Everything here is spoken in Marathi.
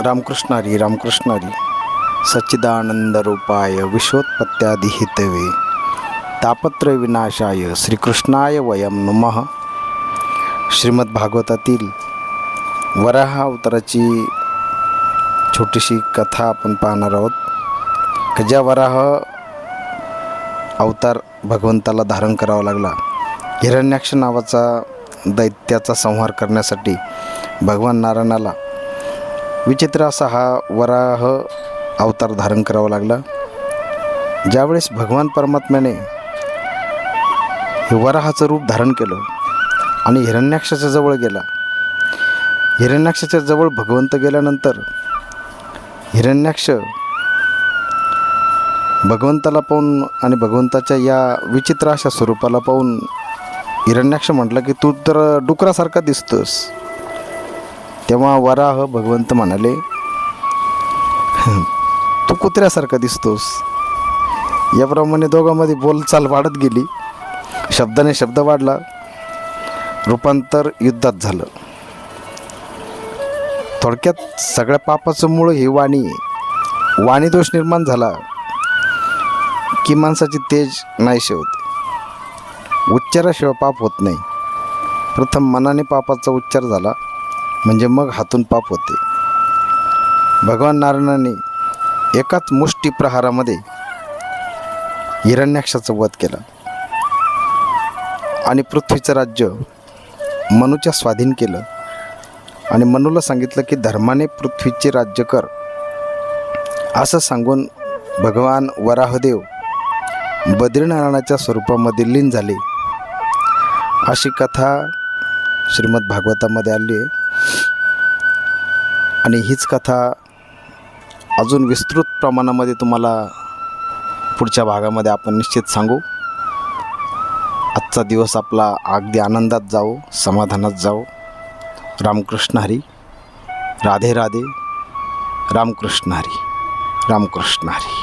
रामकृष्ण हरी रामकृष्ण हरी सच्चिदानंद रूपाय विश्वोत्पत्त्यादि हेतवे तापत्रय विनाशाय श्रीकृष्णाय वयम नमः. श्रीमद भागवतातील वराह अवताराची छोटीशी कथा आपण पाहणार आहोत. ज्या वराह अवतार भगवंताला धारण करावा लागला, हिरण्याक्ष नावाचा दैत्याचा संहार करण्यासाठी भगवान नारायणाला विचित्र असा हा वराह अवतार धारण करावा लागला. ज्यावेळेस भगवान परमात्म्याने हे वराहाचं रूप धारण केलं आणि हिरण्याक्षाच्या जवळ गेला. हिरण्याक्षाच्या जवळ भगवंत गेल्यानंतर हिरण्याक्ष भगवंताला पाहून आणि भगवंताच्या या विचित्र अशा स्वरूपाला पाहून हिरण्याक्ष म्हटलं की तू तर डुकरासारखा दिसतोस. तेव्हा वराह भगवंत म्हणाले, तू कुत्र्यासारखा दिसतोस. याप्रमाणे दोघांमध्ये बोलचाल वाढत गेली. शब्दाने शब्द वाढला. रूपांतर युद्धात झालं. थोडक्यात सगळ्या पापाचं मूळ ही वाणी दोष निर्माण झाला की माणसाची तेज नाहीशी होते. उच्चाराशिवाय पाप होत नाही. प्रथम मनाने पापाचा उच्चार झाला म्हणजे मग हातून पाप होते. भगवान नारायणाने एकाच मुष्टी प्रहारामध्ये हिरण्याक्षाचा वध केला आणि पृथ्वीचं राज्य मनूच्या स्वाधीन केलं आणि मनूला सांगितलं की धर्माने पृथ्वीचे राज्य कर. असं सांगून भगवान वराहदेव बद्रीनारायणाच्या स्वरूपामध्ये लीन झाले. अशी कथा श्रीमद भागवतामध्ये आली आहे आणि हीच कथा अजून विस्तृत प्रमाणामध्ये तुम्हाला पुढच्या भागामध्ये आपण निश्चित सांगू. आजचा दिवस आपला अगदी आनंदात जाओ, समाधानात जाओ. रामकृष्ण हरी. राधे राधे. रामकृष्ण हरी. रामकृष्ण हरी.